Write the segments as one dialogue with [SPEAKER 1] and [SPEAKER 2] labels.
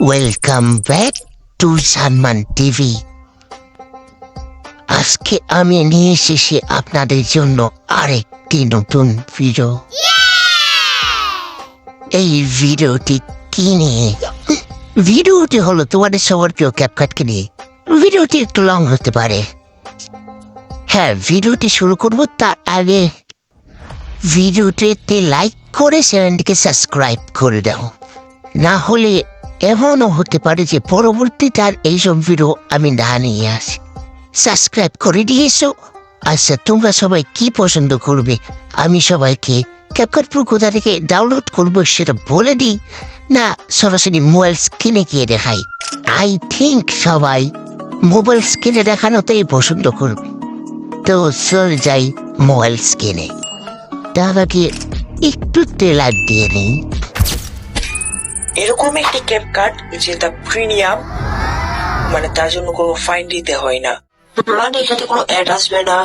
[SPEAKER 1] Welcome back to Sanman TV. আজকে আমি নিয়ে এসেছি আপনাদের জন্য আরেকটি নতুন ভিডিও। এই ভিডিওটি কি নিয়ে? ভিডিওটি হলো তোমাদের সবার প্রিয় ক্যাপকাটকে নিয়ে। ভিডিওটি একটু লং হতে পারে। হ্যাঁ, ভিডিওটি শুরু করব তার আগে ভিডিওটিতে লাইক করে চ্যানেলটিকে সাবস্ক্রাইব করে দাও, না হলে এমনও হতে পারে যে পরবর্তীতে আর এইসব ভিডিও আমি না নিয়ে আসি। সাবস্ক্রাইব করে দিয়েছো? আচ্ছা, তোমরা সবাই কি পছন্দ করবে? আমি সবাইকে ক্যাপকাট প্রো কোথা থেকে ডাউনলোড করবো সেটা বলে দিই, না সরাসরি মোবাইল স্ক্রিনে গিয়ে দেখাই? আই থিঙ্ক সবাই মোবাইল স্ক্রিনে দেখানোতেই পছন্দ করবে। তো চলে যাই মোবাইল স্ক্রিনে। তার আগে একটু তেলার দিয়ে নিই।
[SPEAKER 2] এরকম একটি ক্যাপকাট যেটা প্রিমিয়াম, মানে তার জন্য কোনো ফাইন দিতে হয় না, মানে এখানে কোনো অ্যাড আসবে না,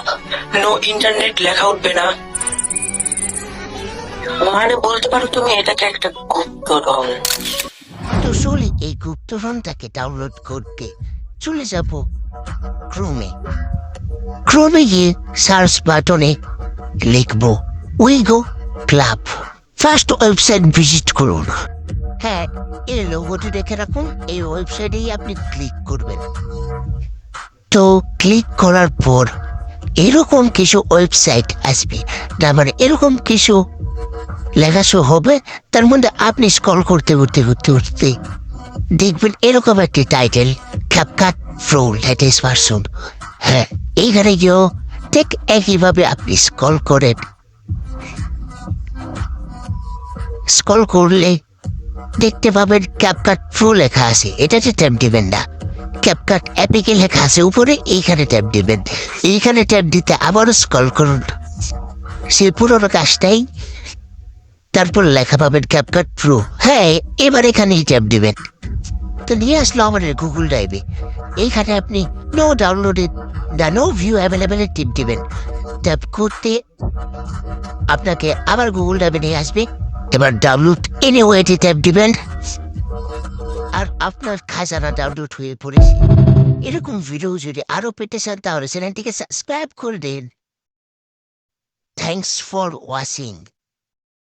[SPEAKER 2] নো ইন্টারনেট লেখা উঠবে না, মানে বলতে পারো তুমি এটাকে একটা গুপ্তধন।
[SPEAKER 1] তো চলে এই গুপ্তধনটাকে ডাউনলোড করতে চলে যাব ক্রোমে। ক্রোমে গিয়ে সার্চ বাটনে লিখবো Wego club. First website visit করুন। হ্যাঁ, এই লোগোটি দেখে রাখুন, এই ওয়েবসাইটেই আপনি ক্লিক করবেন। তো ক্লিক করার পর এরকম কিছু ওয়েবসাইট আসবে, না মানে এরকম কিছু লেখা শো হবে। তার মধ্যে আপনি স্ক্রল করতে করতে করতে করতে দেখবেন এরকম একটি title, CapCut pro latest version. হ্যাঁ, এইখানে গিয়েও ঠিক একইভাবে আপনি স্ক্রল করেন। স্ক্রল করলে দেখতে পাবেন ক্যাপকাট প্রো লেখা আছে, এটাতে ট্যাপ দিবেন না। ক্যাপকাট অ্যাপিকে লেখা আছে উপরে, এইখানে ট্যাপ দিবেন। এইখানে ট্যাপ দিতে আবারও স্ক্রল করুন, সেই পুরোনো কাজটাই। তারপর লেখা পাবেন ক্যাপকাট প্রো। হ্যাঁ, এবার এখানেই ট্যাপ দিবেন। তো নিয়ে আসলো আমাদের গুগল ড্রাইভে। এইখানে আপনি নো ডাউনলোডেড না নো ভিউ অ্যাভেলেবেল টিপ দিবেন। ট্যাপ করতে আপনাকে আবার গুগল ড্রাইভে নিয়ে আসবে। এবার ডাউনলোড এনিওয়েতে ট্যাপ দিবেন, আর আপনার খাজানা ডাউনলোড হয়ে পড়েছে। এরকম ভিডিও যদি আরো পেতে চান তাহলে চ্যানেলটিকে সাবস্ক্রাইব করে দিন। Thanks for watching.